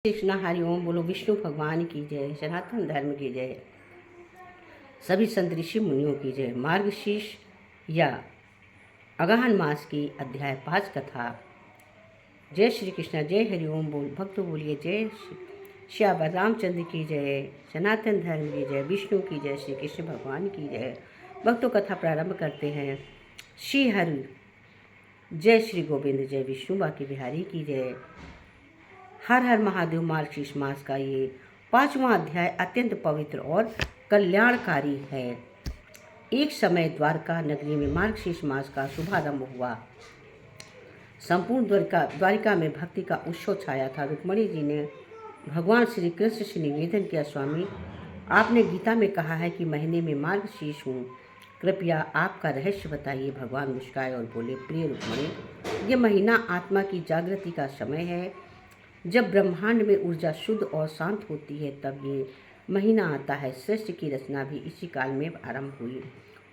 कृष्णा हरि ओम। बोलो विष्णु भगवान की जय, सनातन धर्म की जय, सभी संत ऋषि मुनियों की जय। मार्गशीर्ष या अगहन मास की अध्याय 5 कथा। जय श्री कृष्ण, जय हरि ओम। भक्त बोलिए जय श्री रामचंद्र की जय, सनातन धर्म की जय, विष्णु की जय, श्री कृष्ण भगवान की जय। भक्तों कथा प्रारंभ करते हैं। श्री हरि जय, श्री गोविंद जय, विष्णु बाकी बिहारी की जय। हर हर महादेव। मार्गशीर्ष मास का ये 5वां अध्याय अत्यंत पवित्र और कल्याणकारी है। एक समय द्वारका नगरी में मार्गशीर्ष मास का शुभारंभ हुआ। संपूर्ण द्वारिका में भक्ति का उत्सव छाया था। रुक्मणी जी ने भगवान श्री कृष्ण से निवेदन किया, स्वामी आपने गीता में कहा है कि महीने में मार्गशीर्ष हूँ, कृपया आपका रहस्य बताइए। भगवान मुस्कुराए और बोले, प्रिय रुक्मणी, ये महीना आत्मा की जागृति का समय है। जब ब्रह्मांड में ऊर्जा शुद्ध और शांत होती है तब ये महीना आता है। सृष्टि की रचना भी इसी काल में आरंभ हुई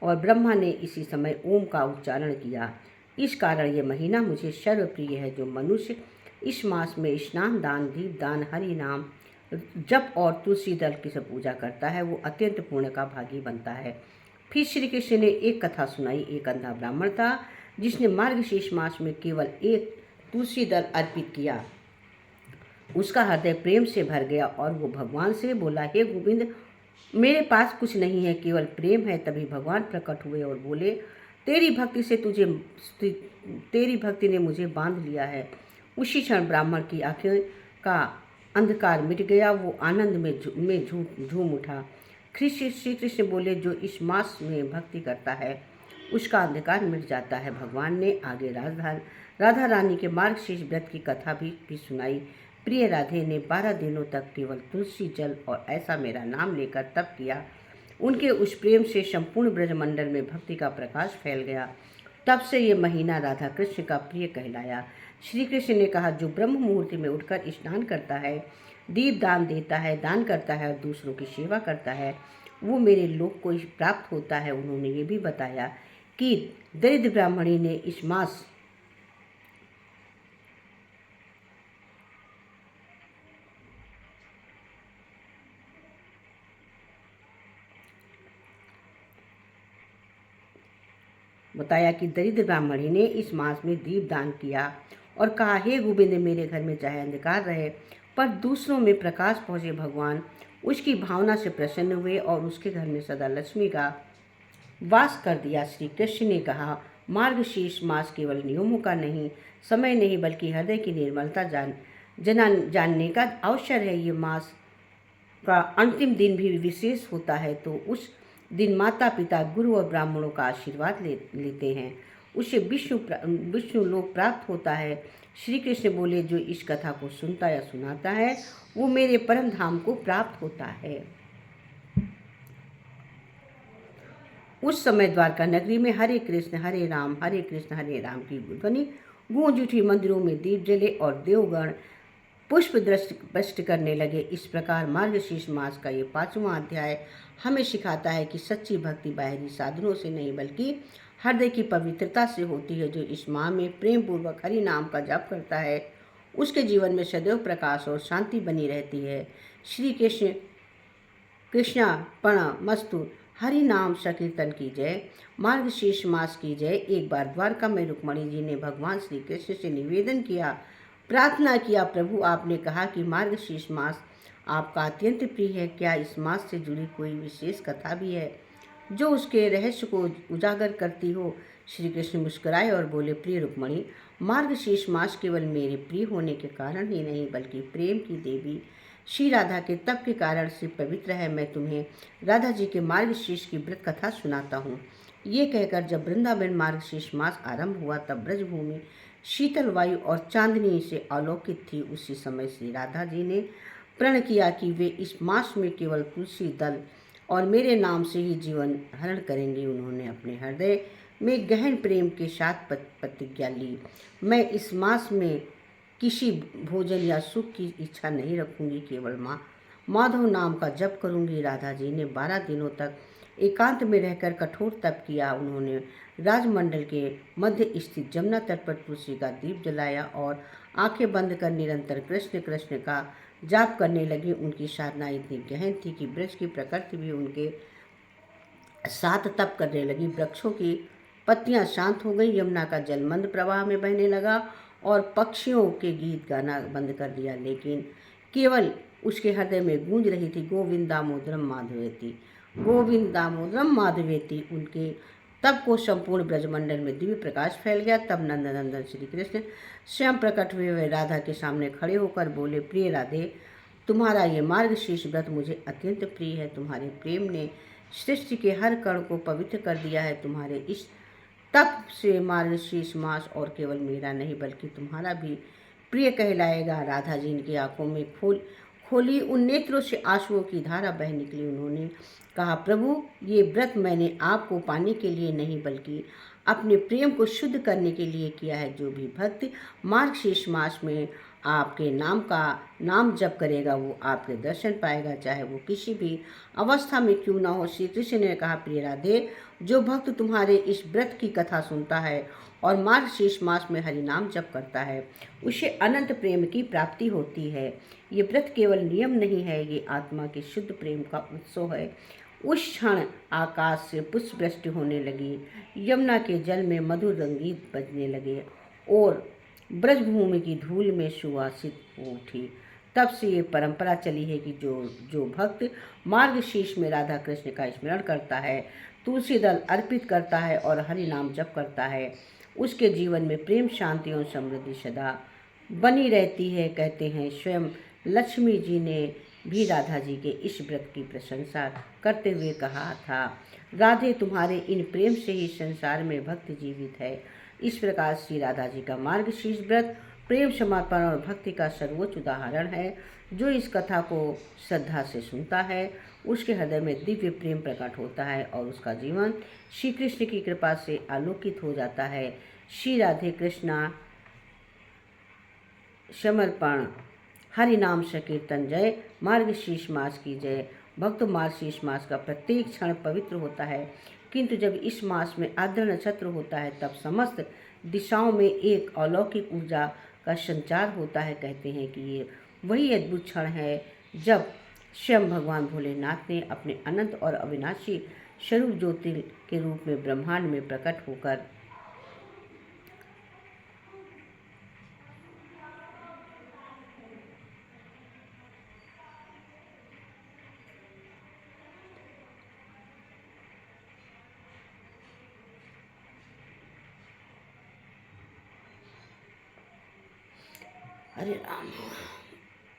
और ब्रह्मा ने इसी समय ओम का उच्चारण किया। इस कारण ये महीना मुझे सर्वप्रिय है। जो मनुष्य इस मास में स्नान दान, दीप दान, हरि नाम जप और तुलसी दल की सब पूजा करता है वो अत्यंत पुण्य का भागी बनता है। फिर श्री कृष्ण ने एक कथा सुनाई। एक अंधा ब्राह्मण था जिसने मार्गशीर्ष मास में केवल एक तुलसी दल अर्पित किया। उसका हृदय प्रेम से भर गया और वो भगवान से बोला, हे गोविंद, मेरे पास कुछ नहीं है, केवल प्रेम है। तभी भगवान प्रकट हुए और बोले, तेरी भक्ति ने मुझे बांध लिया है। उसी क्षण ब्राह्मण की आंखें का अंधकार मिट गया। वो आनंद में झूम उठा। श्री कृष्ण बोले, जो इस मास में भक्ति करता है उसका अंधकार मिट जाता है। भगवान ने आगे राधा रानी के मार्गशीर्ष व्रत की कथा भी सुनाई। प्रिय राधे ने 12 दिनों तक केवल तुलसी जल और ऐसा मेरा नाम लेकर तप किया। उनके उस प्रेम से संपूर्ण ब्रजमंडल में भक्ति का प्रकाश फैल गया। तब से ये महीना राधा कृष्ण का प्रिय कहलाया। श्री कृष्ण ने कहा, जो ब्रह्म मुहूर्त में उठकर स्नान करता है, दीप दान देता है, दान करता है और दूसरों की सेवा करता है, वो मेरे लोक को प्राप्त होता है। उन्होंने ये भी बताया कि दरिद्र ब्राह्मणी ने इस मास ने इस मास में दीप दान किया और कहा, हे गोविंद, मेरे घर में चाहे अंधकार रहे पर दूसरों में प्रकाश पहुँचे। भगवान उसकी भावना से प्रसन्न हुए और उसके घर में सदा लक्ष्मी का वास कर दिया। श्री कृष्ण ने कहा, मार्गशीर्ष मास केवल नियमों का नहीं, समय नहीं, बल्कि हृदय की निर्मलता जानने का अवसर है। ये मास का अंतिम दिन भी विशेष होता है, तो उस दिन माता पिता, गुरु और ब्राह्मणों का आशीर्वाद लेते हैं। उसे विष्णु लोक प्राप्त होता है। श्री कृष्ण बोले, जो इस कथा को सुनता या सुनाता है वो मेरे परम धाम को प्राप्त होता है। उस समय द्वारका नगरी में हरे कृष्ण हरे राम हरे राम की ध्वनि गूंज उठी। मंदिरों में दीप जले और देवगण पुष्प दृष्ट करने लगे। इस प्रकार मार्गशीर्ष मास का ये 5वां अध्याय हमें सिखाता है कि सच्ची भक्ति बाहरी साधनों से नहीं बल्कि हृदय की पवित्रता से होती है। जो इस माह में प्रेम पूर्वक हरि नाम का जप करता है उसके जीवन में सदैव प्रकाश और शांति बनी रहती है। श्री कृष्णार्पणमस्तु। हरि नाम संकीर्तन की जय। मार्गशीर्ष मास की जय। एक बार द्वारका में रुक्मणी जी ने भगवान श्री कृष्ण से निवेदन किया, प्रार्थना किया, प्रभु आपने कहा कि मार्गशीर्ष मास आपका अत्यंत प्रिय है। क्या इस मास से जुड़ी कोई विशेष कथा भी है जो उसके रहस्य को उजागर करती हो? श्री कृष्ण मुस्कुराए और बोले, प्रिय रुक्मणी, मार्गशीर्ष मास केवल मेरे प्रिय होने के कारण ही नहीं बल्कि प्रेम की देवी श्री राधा के तप के कारण से पवित्र है। मैं तुम्हें राधा जी के मार्गशीर्ष की व्रत कथा सुनाता हूँ। ये कहकर जब वृंदावन मार्गशीर्ष मास आरंभ हुआ तब ब्रजभूमि शीतल वायु और चांदनी से अलौकित थी। उसी समय श्री राधा जी ने प्रण किया कि वे इस मास में केवल तुलसी दल और मेरे नाम से ही जीवन हरण करेंगे। उन्होंने अपने हृदय में गहन प्रेम के साथ प्रतिज्ञा ली, मैं इस मास में किसी भोजन या सुख की इच्छा नहीं रखूंगी, केवल माधव नाम का जप करूंगी। राधा जी ने 12 दिनों तक एकांत में रहकर कठोर तप किया। उन्होंने राजमंडल के मध्य स्थित जमुना तट पर तुलसी का दीप जलाया और आंखें बंद कर निरंतर कृष्ण कृष्ण का जाप करने लगी। उनकी साधना इतनी गहन थी कि वृक्ष की प्रकृति भी उनके साथ तप करने लगी। वृक्षों की पत्तियां शांत हो गई, यमुना का जल मंद प्रवाह में बहने लगा और पक्षियों के गीत गाना बंद कर दिया, लेकिन केवल उसके हृदय में गूंज रही थी गोविंद दामोदरम माधवेति, गोविंद दामोदरम माधवेति। उनके तब को संपूर्ण ब्रजमंडल में दिव्य प्रकाश फैल गया। तब नंदनंदन श्री कृष्ण स्वयं प्रकट हुए। वे राधा के सामने खड़े होकर बोले, प्रिय राधे, तुम्हारा ये मार्गशीर्ष व्रत मुझे अत्यंत प्रिय है। तुम्हारे प्रेम ने सृष्टि के हर कण को पवित्र कर दिया है। तुम्हारे इस तप से मार्गशीर्ष मास और केवल मेरा नहीं बल्कि तुम्हारा भी प्रिय कहलाएगा। राधा जी इनकी आंखों में खोली उन नेत्रों से आंसुओं की धारा बह निकली। उन्होंने कहा, प्रभु, ये व्रत मैंने आपको पाने के लिए नहीं बल्कि अपने प्रेम को शुद्ध करने के लिए किया है। जो भी भक्त मार्गशीर्ष मास में आपके नाम जप करेगा वो आपके दर्शन पाएगा, चाहे वो किसी भी अवस्था में क्यों ना हो। श्री कृष्ण ने कहा, प्रिय राधे, जो भक्त तुम्हारे इस व्रत की कथा सुनता है और मार्गशीर्ष मास में हरि नाम जप करता है, उसे अनंत प्रेम की प्राप्ति होती है। ये व्रत केवल नियम नहीं है, ये आत्मा के शुद्ध प्रेम का उत्सव है। उस क्षण आकाश से पुष्प वृष्टि होने लगी, यमुना के जल में मधुर संगीत बजने लगे और ब्रजभूमि की धूल में सुवासित हो उठी। तब से ये परंपरा चली है कि जो भक्त मार्गशीर्ष में राधा कृष्ण का स्मरण करता है, तुलसी दल अर्पित करता है और हरि नाम जप करता है, उसके जीवन में प्रेम, शांति और समृद्धि सदा बनी रहती है। कहते हैं स्वयं लक्ष्मी जी ने भी राधा जी के इस व्रत की प्रशंसा करते हुए कहा था, राधे, तुम्हारे इन प्रेम से ही संसार में भक्ति जीवित है। इस प्रकार श्री राधा जी का मार्गशीर्ष व्रत प्रेम, समर्पण और भक्ति का सर्वोच्च उदाहरण है। जो इस कथा को श्रद्धा से सुनता है, उसके हृदय में दिव्य प्रेम प्रकट होता है और उसका जीवन श्री कृष्ण की कृपा से आलोकित हो जाता है। श्री राधे कृष्णा समर्पण। हरि नाम संकीर्तन। जय मार्गशीर्ष मास की जय। भक्त मार्गशीर्ष मास का प्रत्येक क्षण पवित्र होता है, किंतु जब इस मास में आर्द्र नक्षत्र होता है तब समस्त दिशाओं में एक अलौकिक ऊर्जा का संचार होता है। कहते हैं कि ये वही अद्भुत क्षण है जब स्वयं भगवान भोलेनाथ ने अपने अनंत और अविनाशी स्वरूप ज्योति के रूप में ब्रह्मांड में प्रकट होकर हरे राम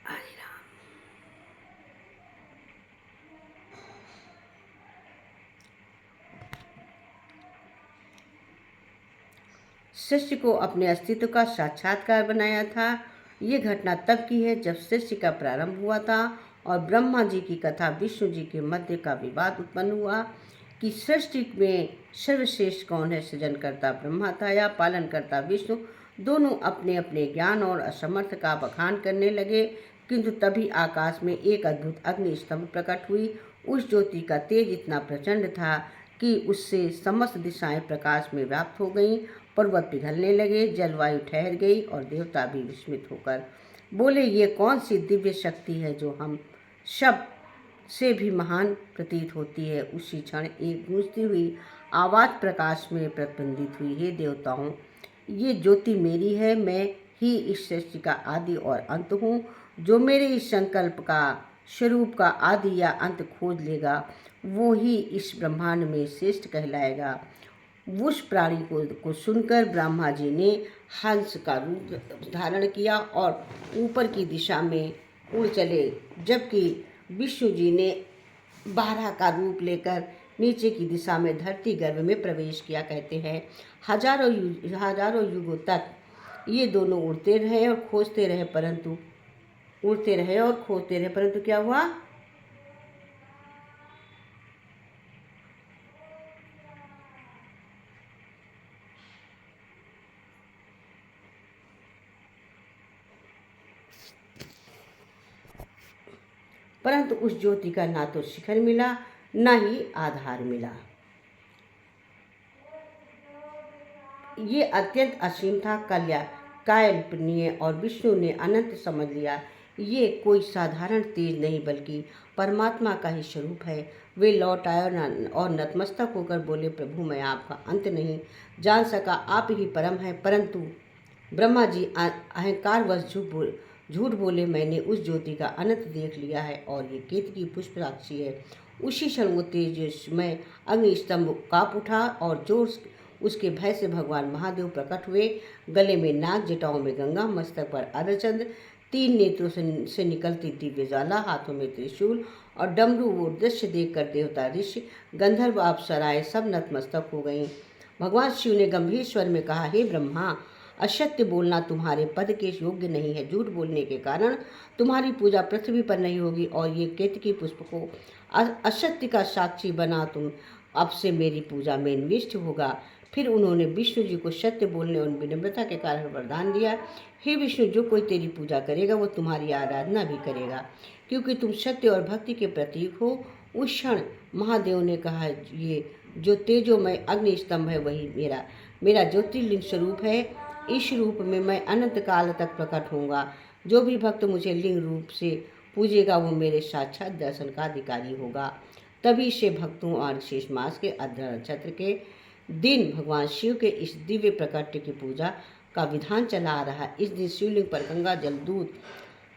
हरे राम। सृष्टि को अपने अस्तित्व का साक्षात्कार बनाया था। ये घटना तब की है जब सृष्टि का प्रारंभ हुआ था और ब्रह्मा जी की कथा विष्णु जी के मध्य का विवाद उत्पन्न हुआ कि सृष्टि में सर्वश्रेष्ठ कौन है, सृजनकर्ता ब्रह्मा था या पालनकर्ता विष्णु। दोनों अपने अपने ज्ञान और असमर्थ का बखान करने लगे, किंतु तभी आकाश में एक अद्भुत अग्नि स्तंभ प्रकट हुई। उस ज्योति का तेज इतना प्रचंड था कि उससे समस्त दिशाएं प्रकाश में व्याप्त हो गईं। पर्वत पिघलने लगे, जलवायु ठहर गई और देवता भी विस्मित होकर बोले, ये कौन सी दिव्य शक्ति है जो हम सब से भी महान प्रतीत होती है। उसी क्षण एक गूंजती हुई आवाज़ प्रकाश में प्रतिबिंबित हुई, हे देवताओं, ये ज्योति मेरी है। मैं ही इस सृष्टि का आदि और अंत हूँ। जो मेरे इस संकल्प का स्वरूप का आदि या अंत खोज लेगा वो ही इस ब्रह्मांड में श्रेष्ठ कहलाएगा। उस प्राणी को सुनकर ब्रह्मा जी ने हंस का रूप धारण किया और ऊपर की दिशा में उड़ चले, जबकि विष्णु जी ने बारह का रूप लेकर नीचे की दिशा में धरती गर्भ में प्रवेश किया। कहते हैं हजारों युगों तक ये दोनों उड़ते रहे और खोजते रहे, परंतु क्या हुआ? परंतु उस ज्योति का ना तो शिखर मिला ना ही आधार मिला। ये अत्यंत असीम था। अकल्पनीय और विष्णु ने अनंत समझ लिया। ये कोई साधारण तेज नहीं बल्कि परमात्मा का ही स्वरूप है। वे लौट आए और नतमस्तक होकर बोले, प्रभु मैं आपका अंत नहीं जान सका, आप ही परम हैं। परंतु ब्रह्मा जी अहंकारवश झूठ बोले, मैंने उस ज्योति का अनंत देख लिया है और ये केतकी पुष्प साक्षी है। उसी क्षण वो तेजस्मय अग्नि स्तंभ काँप उठा और जोर उसके भय से भगवान महादेव प्रकट हुए। गले में नाग, जटाओं में गंगा, मस्तक पर अर्धचंद्र, 3 नेत्रों से निकलती दिव्य ज्वाला, हाथों में त्रिशूल और डमरू। वो दृश्य देखकर देवता, ऋषि, गंधर्व, अप्सराएं सब नतमस्तक हो गईं। भगवान शिव ने गंभीर स्वर में कहा, हे ब्रह्मा, असत्य बोलना तुम्हारे पद के योग्य नहीं है। झूठ बोलने के कारण तुम्हारी पूजा पृथ्वी पर नहीं होगी और ये केतकी पुष्प को असत्य का साक्षी बना तुम अब से मेरी पूजा में निविष्ट होगा। फिर उन्होंने विष्णु जी को सत्य बोलने और विनम्रता के कारण वरदान दिया, हे विष्णु, जो कोई तेरी पूजा करेगा वो तुम्हारी आराधना भी करेगा, क्योंकि तुम सत्य और भक्ति के प्रतीक हो। उस क्षण महादेव ने कहा, ये जो तेजोमय अग्नि स्तंभ है वही मेरा ज्योतिर्लिंग स्वरूप है। इस रूप में मैं अनंत काल तक प्रकट होऊंगा। जो भी भक्त मुझे लिंग रूप से पूजेगा वो मेरे साक्षात दर्शन का अधिकारी होगा। तभी से भक्तों और शेष मास के अर्ध नक्षत्र के दिन भगवान शिव के इस दिव्य प्रकट की पूजा का विधान चला आ रहा है। इस दिन शिवलिंग पर गंगा जल, दूध,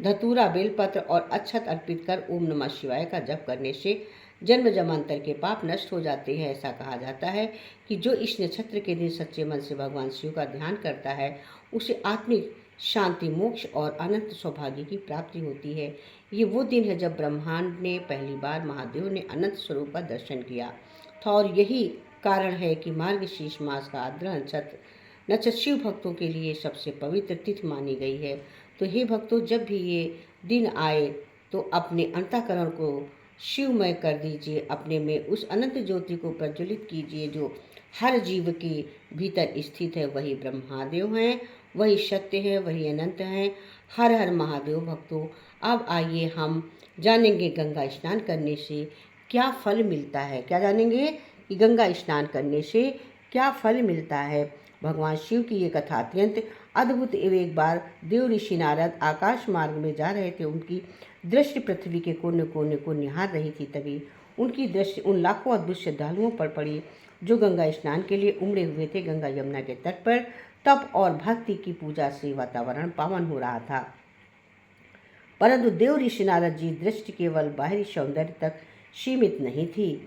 धतूरा, बेलपत्र और अक्षत अर्पित कर ओम नमः शिवाय का जप करने से जन्म जन्मांतर के पाप नष्ट हो जाते हैं। ऐसा कहा जाता है कि जो इस नक्षत्र के दिन सच्चे मन से भगवान शिव का ध्यान करता है उसे आत्मिक शांति, मोक्ष और अनंत सौभाग्य की प्राप्ति होती है। ये वो दिन है जब ब्रह्मांड ने पहली बार महादेव ने अनंत स्वरूप का दर्शन किया था और यही कारण है कि मार्गशीर्ष मास का आर्द्र नक्षत्र शिव भक्तों के लिए सबसे पवित्र तिथि मानी गई है। तो हे भक्तों, जब भी ये दिन आए तो अपने अंतःकरण को शिवमय कर दीजिए, अपने में उस अनंत ज्योति को प्रज्वलित कीजिए जो हर जीव के भीतर स्थित है। वही ब्रह्मादेव हैं, वही सत्य है, वही अनंत हैं। हर हर महादेव भक्तों, अब आइए हम जानेंगे गंगा स्नान करने से क्या फल मिलता है। क्या जानेंगे कि गंगा स्नान करने से क्या फल मिलता है। भगवान शिव की ये कथा अत्यंत अद्भुत। एक बार देव ऋषि नारद आकाश मार्ग में जा रहे थे। उनकी दृष्टि पृथ्वी के कोने कोने को निहार रही थी। तभी उनकी दृष्टि उन लाखों अद्भुत श्रद्धालुओं पर पड़ी जो गंगा स्नान के लिए उमड़े हुए थे। गंगा यमुना के तट पर तप और भक्ति की पूजा से वातावरण पावन हो रहा था, परंतु देव ऋषि नारद जी दृष्टि केवल बाहरी सौंदर्य तक सीमित नहीं थी।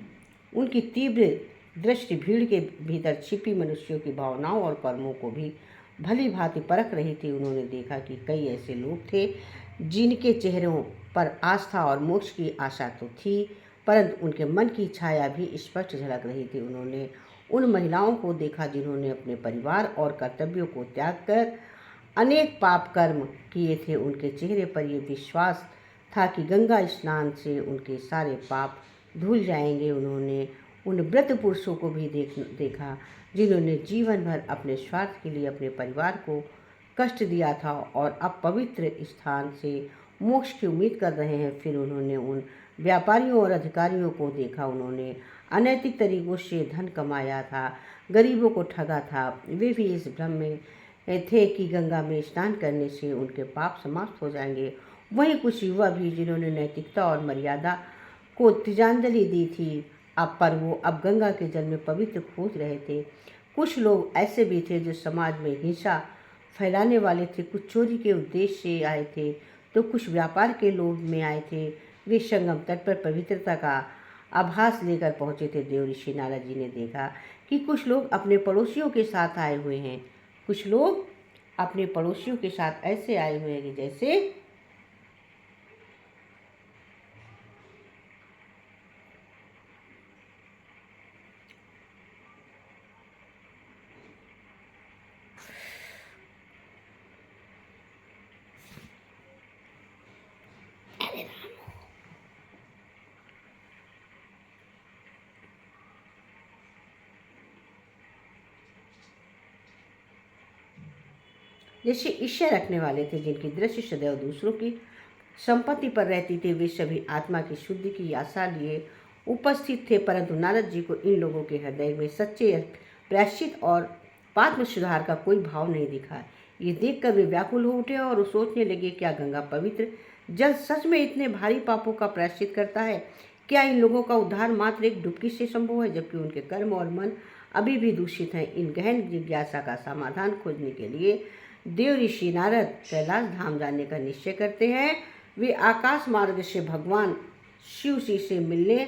उनकी तीव्र दृष्टि भीड़ के भीतर छिपी मनुष्यों की भावनाओं और कर्मों को भी भली भांति परख रही थी। उन्होंने देखा कि कई ऐसे लोग थे जिनके चेहरों पर आस्था और मोक्ष की आशा तो थी, परंतु उनके मन की छाया भी स्पष्ट झलक रही थी। उन्होंने उन महिलाओं को देखा जिन्होंने अपने परिवार और कर्तव्यों को त्याग कर अनेक पाप कर्म किए थे। उनके चेहरे पर यह विश्वास था कि गंगा स्नान से उनके सारे पाप धुल जाएंगे। उन्होंने उन व्रत पुरुषों को भी देखा जिन्होंने जीवन भर अपने स्वार्थ के लिए अपने परिवार को कष्ट दिया था और अब पवित्र स्थान से मोक्ष की उम्मीद कर रहे हैं। फिर उन्होंने उन व्यापारियों और अधिकारियों को देखा। उन्होंने अनैतिक तरीकों से धन कमाया था, गरीबों को ठगा था। वे भी इस भ्रम में थे कि गंगा में स्नान करने से उनके पाप समाप्त हो जाएंगे। वहीं कुछ युवा भी जिन्होंने नैतिकता और मर्यादा को तिलांजलि दी थी, अब गंगा के जल में पवित्र खोज रहे थे। कुछ लोग ऐसे भी थे जो समाज में हिंसा फैलाने वाले थे, कुछ चोरी के उद्देश्य से आए थे तो कुछ व्यापार के लोभ में आए थे। वे संगम तट पर पवित्रता का आभास लेकर पहुंचे थे। देव ऋषि नारद जी ने देखा कि कुछ लोग अपने पड़ोसियों के साथ आए हुए हैं। कुछ लोग अपने पड़ोसियों के साथ ऐसे आए हुए हैं कि जैसे ईर्ष्या रखने वाले थे, जिनकी दृष्टि सदैव दूसरों की संपत्ति पर रहती थी। वे सभी आत्मा की शुद्धि की आशा लिए उपस्थित थे, परंतु नारद जी को इन लोगों के हृदय में सच्चे प्रायश्चित और पात्म सुधार का कोई भाव नहीं दिखा। ये देखकर वे व्याकुल हो उठे और सोचने लगे, क्या गंगा पवित्र जल सच में इतने भारी पापों का प्रायश्चित करता है? क्या इन लोगों का उद्धार मात्र एक डुबकी से संभव है, जबकि उनके कर्म और मन अभी भी दूषित हैं? इन गहन जिज्ञासा का समाधान खोजने के लिए देव ऋषि नारद कैलाश धाम जाने का निश्चय करते हैं। वे आकाश मार्ग से भगवान शिव जी से मिलने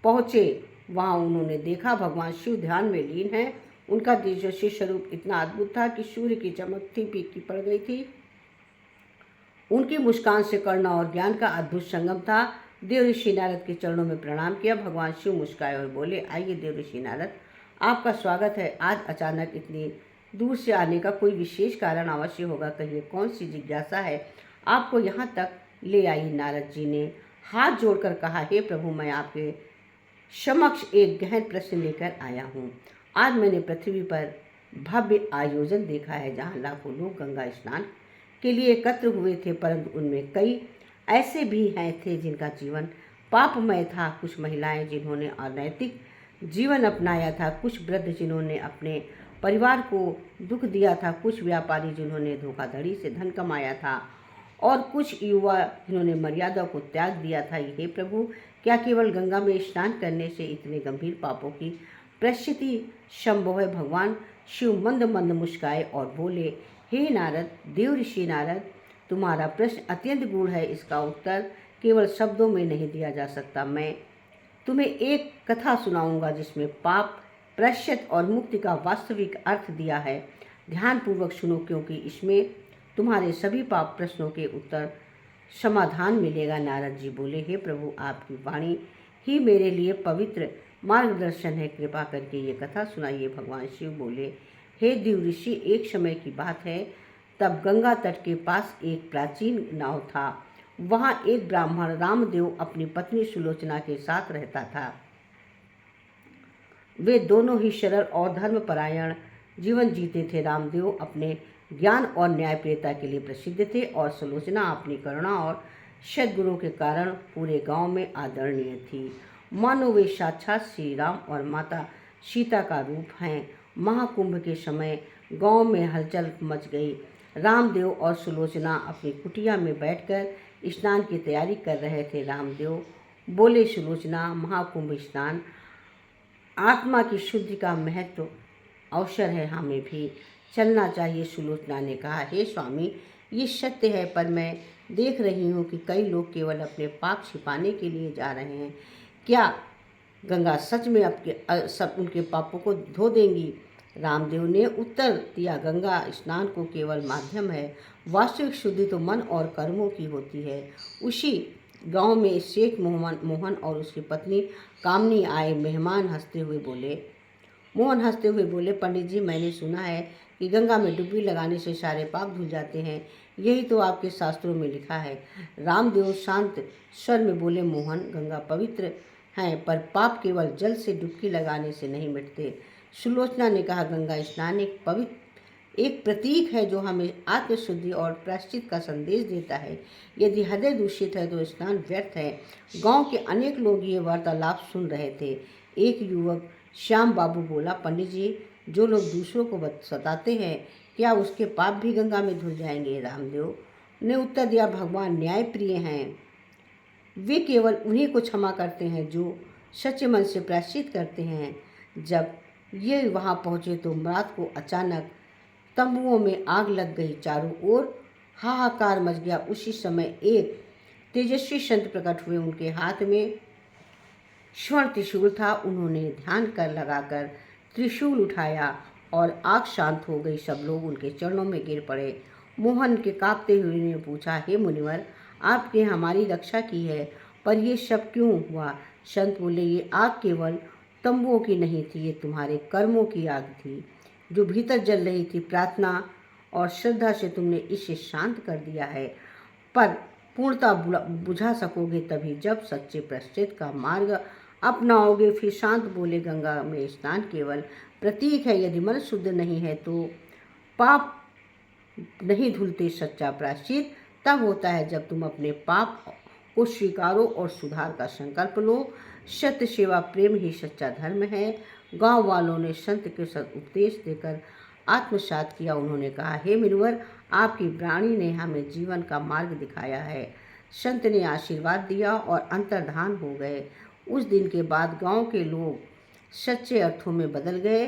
पहुँचे। वहाँ उन्होंने देखा भगवान शिव ध्यान में लीन हैं। उनका तेजस्वी स्वरूप इतना अद्भुत था कि सूर्य की चमक थी फीकी पड़ गई थी। उनकी मुस्कान से करुणा और ज्ञान का अद्भुत संगम था। देव ऋषि नारद के चरणों में प्रणाम किया। भगवान शिव मुस्काए और बोले, आइए देव ऋषि नारद, आपका स्वागत है। आज अचानक इतनी दूर से आने का कोई विशेष कारण अवश्य होगा। कहिए, कौन सी जिज्ञासा है आपको यहाँ तक ले आई? नारद जी ने हाथ जोड़कर कहा, हे प्रभु, मैं आपके समक्ष एक गहन प्रश्न लेकर आया हूँ। आज मैंने पृथ्वी पर भव्य आयोजन देखा है, जहाँ लाखों लोग गंगा स्नान के लिए एकत्र हुए थे, परंतु उनमें कई ऐसे भी हैं थे जिनका जीवन पापमय था। कुछ महिलाएं जिन्होंने अनैतिक जीवन अपनाया था, कुछ वृद्ध जिन्होंने अपने परिवार को दुख दिया था, कुछ व्यापारी जिन्होंने धोखाधड़ी से धन कमाया था, और कुछ युवा जिन्होंने मर्यादा को त्याग दिया था। हे प्रभु, क्या केवल गंगा में स्नान करने से इतने गंभीर पापों की प्रायश्चित्ति संभव है? भगवान शिव मंद मंद मुस्काए और बोले, हे नारद, देव ऋषि नारद, तुम्हारा प्रश्न अत्यंत गूढ़ है। इसका उत्तर केवल शब्दों में नहीं दिया जा सकता। मैं तुम्हें एक कथा सुनाऊंगा जिसमें पाप, प्रायश्चित और मुक्ति का वास्तविक अर्थ दिया है। ध्यानपूर्वक सुनो, क्योंकि इसमें तुम्हारे सभी पाप प्रश्नों के उत्तर समाधान मिलेगा। नारद जी बोले, हे प्रभु, आपकी वाणी ही मेरे लिए पवित्र मार्गदर्शन है। कृपा करके ये कथा सुनाइए। भगवान शिव बोले, हे देव ऋषि, एक समय की बात है, तब गंगा तट के पास एक प्राचीन नाव था। वहाँ एक ब्राह्मण रामदेव अपनी पत्नी सुलोचना के साथ रहता था। वे दोनों ही सरल और धर्मपरायण जीवन जीते थे। रामदेव अपने ज्ञान और न्यायप्रियता के लिए प्रसिद्ध थे और सुलोचना अपनी करुणा और सद्गुणों के कारण पूरे गांव में आदरणीय थी। मानो वे साक्षात श्री राम और माता सीता का रूप हैं। महाकुंभ के समय गांव में हलचल मच गई। रामदेव और सुलोचना अपनी कुटिया में बैठकर स्नान की तैयारी कर रहे थे। रामदेव बोले, सुलोचना, महाकुंभ स्नान आत्मा की शुद्धि का महत्व अवसर है, हमें भी चलना चाहिए। सुलोचना ने कहा, हे स्वामी, ये सत्य है, पर मैं देख रही हूँ कि कई लोग केवल अपने पाप छिपाने के लिए जा रहे हैं। क्या गंगा सच में सब उनके पापों को धो देंगी? रामदेव ने उत्तर दिया, गंगा स्नान को केवल माध्यम है, वास्तविक शुद्धि तो मन और कर्मों की होती है। उसी गांव में सेठ मोहन और उसकी पत्नी कामनी आए। मोहन हंसते हुए बोले, पंडित जी, मैंने सुना है कि गंगा में डुबकी लगाने से सारे पाप धुल जाते हैं। यही तो आपके शास्त्रों में लिखा है। रामदेव शांत स्वर में बोले, मोहन, गंगा पवित्र है, पर पाप केवल जल से डुबकी लगाने से नहीं मिटते। सुलोचना ने कहा, गंगा स्नान एक प्रतीक है जो हमें आत्मशुद्धि और प्रायश्चित का संदेश देता है। यदि हृदय दूषित है तो स्नान व्यर्थ है। गांव के अनेक लोग ये वार्तालाप सुन रहे थे। एक युवक श्याम बाबू बोला, पंडित जी, जो लोग दूसरों को सताते हैं, क्या उसके पाप भी गंगा में धुल जाएंगे? रामदेव ने उत्तर दिया, भगवान न्यायप्रिय हैं। वे केवल उन्हीं को क्षमा करते हैं जो सच्चे मन से प्रायश्चित करते हैं। जब ये वहाँ पहुँचे तो रात को अचानक तंबुओं में आग लग गई। चारों ओर हाहाकार मच गया। उसी समय एक तेजस्वी संत प्रकट हुए। उनके हाथ में स्वर्ण त्रिशूल था। उन्होंने ध्यान कर लगाकर त्रिशूल उठाया और आग शांत हो गई। सब लोग उनके चरणों में गिर पड़े। मोहन के कांपते हुए ने पूछा, हे मुनिवर, आपने हमारी रक्षा की है, पर यह सब क्यों हुआ? संत बोले, ये आग केवल तंबुओं की नहीं थी, ये तुम्हारे कर्मों की आग थी जो भीतर जल रही थी। प्रार्थना और श्रद्धा से तुमने इसे शांत कर दिया है, पर पूर्णता बुझा सकोगे तभी जब सच्चे प्रायश्चित का मार्ग अपनाओगे। फिर शांत बोले, गंगा में स्नान केवल प्रतीक है। यदि मन शुद्ध नहीं है तो पाप नहीं धुलते। सच्चा प्रायश्चित तब होता है जब तुम अपने पाप को स्वीकारो और सुधार का संकल्प लो। सत्य, सेवा, प्रेम ही सच्चा धर्म है। गांव वालों ने संत के उपदेश देकर आत्मसात किया। उन्होंने कहा, हे मुनिवर, आपकी वाणी ने हमें जीवन का मार्ग दिखाया है। संत ने आशीर्वाद दिया और अंतर्धान हो गए। उस दिन के बाद गांव के लोग सच्चे अर्थों में बदल गए।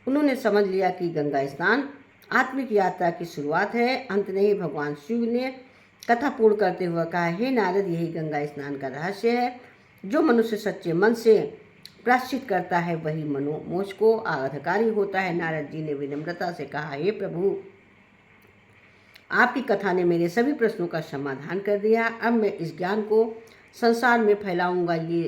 उन्होंने समझ लिया कि गंगा स्नान आत्मिक यात्रा की शुरुआत है, अंत नहीं। भगवान शिव ने कथा पूर्ण करते हुए कहा, हे नारद, यही गंगा स्नान का रहस्य है। जो मनुष्य सच्चे मन से प्रायश्चित करता है वही मनोमोक्ष को अधिकारी होता है। नारद जी ने विनम्रता से कहा, हे प्रभु, आपकी कथा ने मेरे सभी प्रश्नों का समाधान कर दिया। अब मैं इस ज्ञान को संसार में फैलाऊंगा। ये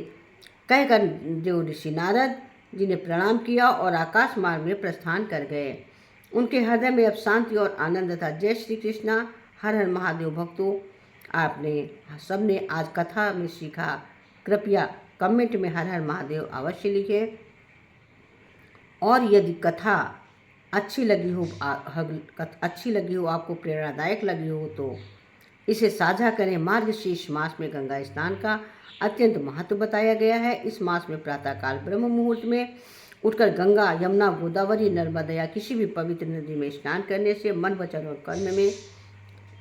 कहकर देव ऋषि नारद जी ने प्रणाम किया और आकाश मार्ग में प्रस्थान कर गए। उनके हृदय में अब शांति और आनंद था। जय श्री कृष्णा। हर हर महादेव। भक्तों, आपने सबने आज कथा में सीखा। कृपया कमेंट में हर हर महादेव अवश्य लिखें। और यदि कथा अच्छी लगी हो, आपको प्रेरणादायक लगी हो, तो इसे साझा करें। मार्गशीर्ष मास में गंगा स्नान का अत्यंत महत्व बताया गया है। इस मास में प्रातःकाल ब्रह्म मुहूर्त में उठकर गंगा, यमुना, गोदावरी, नर्मदा या किसी भी पवित्र नदी में स्नान करने से मन, वचन और कर्म में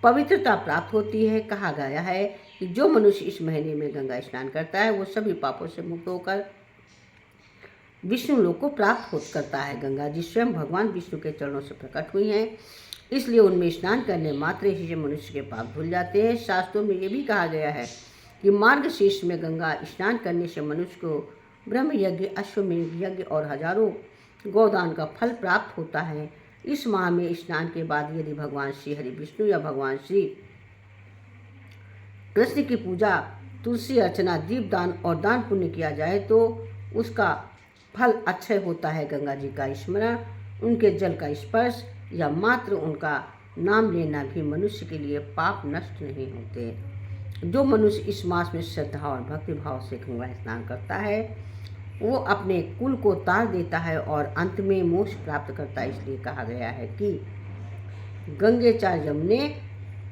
पवित्रता प्राप्त होती है। कहा गया है कि जो मनुष्य इस महीने में गंगा स्नान करता है वो सभी पापों से मुक्त होकर विष्णु लोक को प्राप्त करता है। गंगा जी स्वयं भगवान विष्णु के चरणों से प्रकट हुई हैं, इसलिए उनमें स्नान करने मात्र ही मनुष्य के पाप धुल जाते हैं। शास्त्रों में ये भी कहा गया है कि मार्गशीर्ष में गंगा स्नान करने से मनुष्य को ब्रह्म यज्ञ, अश्वमेध यज्ञ और हजारों गोदान का फल प्राप्त होता है। इस माह में स्नान के बाद यदि भगवान श्री हरि विष्णु या भगवान श्री कृष्ण की पूजा, तुलसी अर्चना, दीपदान और दान पुण्य किया जाए तो उसका फल अक्षय होता है। गंगा जी का स्मरण, उनके जल का स्पर्श या मात्र उनका नाम लेना भी मनुष्य के लिए पाप नष्ट नहीं होते। जो मनुष्य इस मास में श्रद्धा और भक्ति भाव से गंगा स्नान करता है वो अपने कुल को तार देता है और अंत में मोक्ष प्राप्त करता है। इसलिए कहा गया है कि गंगे च यमुने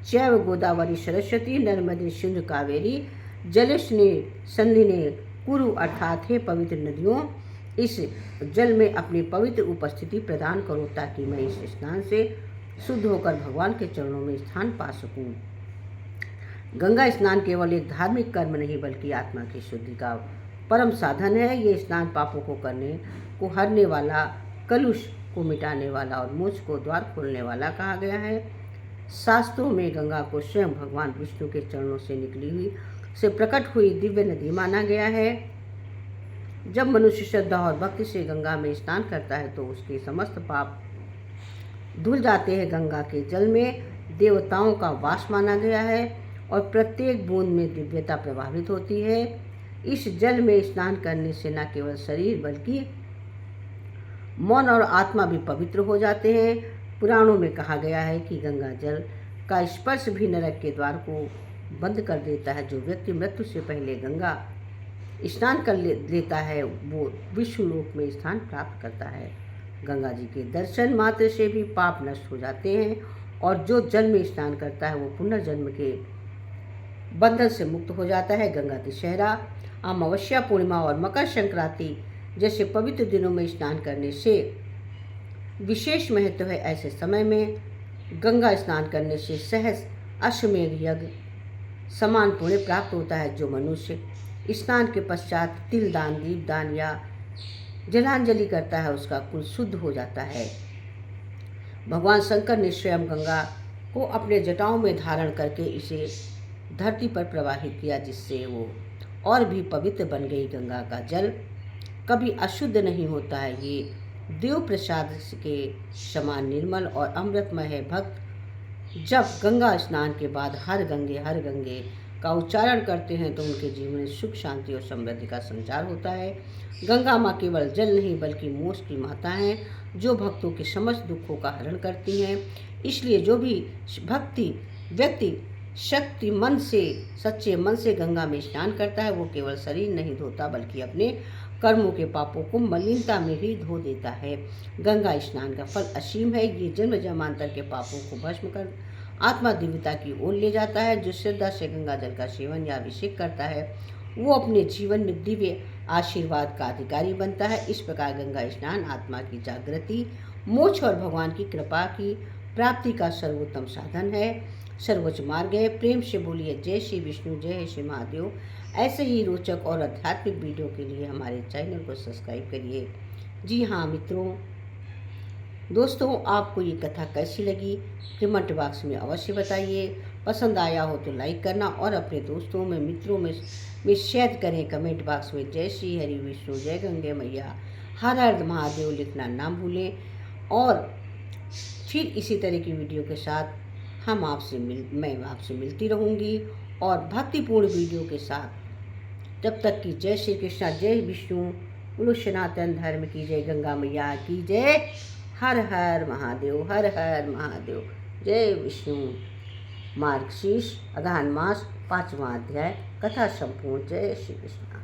चैव गोदावरी सरस्वती नर्मदे सिंधु कावेरी जलेस्ने संधिने कुरु, अर्थात हे पवित्र नदियों, इस जल में अपनी पवित्र उपस्थिति प्रदान करो ताकि मैं इस स्नान से शुद्ध होकर भगवान के चरणों में स्थान पा सकूं। गंगा स्नान केवल एक धार्मिक कर्म नहीं बल्कि आत्मा की शुद्धि का परम साधन है। ये स्नान पापों को करने को हरने वाला, कलुष को मिटाने वाला और मोक्ष को द्वार खोलने वाला कहा गया है। शास्त्रों में गंगा को स्वयं भगवान विष्णु के चरणों से निकली हुई से प्रकट हुई दिव्य नदी माना गया है। जब मनुष्य श्रद्धा और भक्ति से गंगा में स्नान करता है तो उसके समस्त पाप धुल जाते हैं। गंगा के जल में देवताओं का वास माना गया है और प्रत्येक बूंद में दिव्यता प्रभावित होती है। इस जल में स्नान करने से न केवल शरीर बल्कि मन और आत्मा भी पवित्र हो जाते हैं। पुराणों में कहा गया है कि गंगा जल का स्पर्श भी नरक के द्वार को बंद कर देता है। जो व्यक्ति मृत्यु से पहले गंगा स्नान कर लेता है वो विष्णु लोक में स्थान प्राप्त करता है। गंगा जी के दर्शन मात्र से भी पाप नष्ट हो जाते हैं और जो जल में स्नान करता है वो पुनर्जन्म के बंधन से मुक्त हो जाता है। गंगा दशहरा, अमावस्या, पूर्णिमा और मकर संक्रांति जैसे पवित्र दिनों में स्नान करने से विशेष महत्व है। ऐसे समय में गंगा स्नान करने से सहस्र अश्वमेध यज्ञ समान पुण्य प्राप्त होता है। जो मनुष्य स्नान के पश्चात तिल दान, दीप दान या जलांजलि करता है उसका कुल शुद्ध हो जाता है। भगवान शंकर ने स्वयं गंगा को अपने जटाओं में धारण करके इसे धरती पर प्रवाहित किया जिससे वो और भी पवित्र बन गई। गंगा का जल कभी अशुद्ध नहीं होता है। ये देव प्रसाद के समान निर्मल और अमृतमय है। भक्त जब गंगा स्नान के बाद हर गंगे का उच्चारण करते हैं तो उनके जीवन में सुख, शांति और समृद्धि का संचार होता है। गंगा माँ केवल जल नहीं बल्कि मोक्ष की माता हैं जो भक्तों के समस्त दुखों का हरण करती हैं। इसलिए जो भी व्यक्ति शक्ति मन से, सच्चे मन से गंगा में स्नान करता है, वो केवल शरीर नहीं धोता बल्कि अपने कर्मों के पापों को मलिनता में भी धो देता है। गंगा स्नान का फल असीम है। ये जन्म जन्मांतर के पापों को भस्म कर आत्मा दिव्यता की ओर ले जाता है। जो श्रद्धा से गंगा जल का सेवन या अभिषेक करता है वो अपने जीवन में दिव्य आशीर्वाद का अधिकारी बनता है। इस प्रकार गंगा स्नान आत्मा की जागृति, मोक्ष और भगवान की कृपा की प्राप्ति का सर्वोत्तम साधन है, सर्वोच्च मार्ग है। प्रेम से बोलिए जय श्री विष्णु, जय श्री महादेव। ऐसे ही रोचक और आध्यात्मिक वीडियो के लिए हमारे चैनल को सब्सक्राइब करिए। जी हाँ मित्रों, दोस्तों, आपको ये कथा कैसी लगी कमेंट बॉक्स में अवश्य बताइए। पसंद आया हो तो लाइक करना और अपने दोस्तों में, मित्रों में शेयर करें। कमेंट बॉक्स में जय श्री हरि विष्णु, जय गंगे मैया, हर हर महादेव लिखना ना भूलें। और फिर इसी तरह की वीडियो के साथ मैं आपसे मिलती रहूँगी और भक्तिपूर्ण वीडियो के साथ। तब तक की जय श्री कृष्णा, जय विष्णु, बोलो सनातन धर्म की जय, गंगा मैया की जय, हर हर महादेव, हर हर महादेव। जय विष्णु। मार्गशीर्ष अगहन मास 5वां अध्याय कथा संपूर्ण। जय श्री कृष्ण।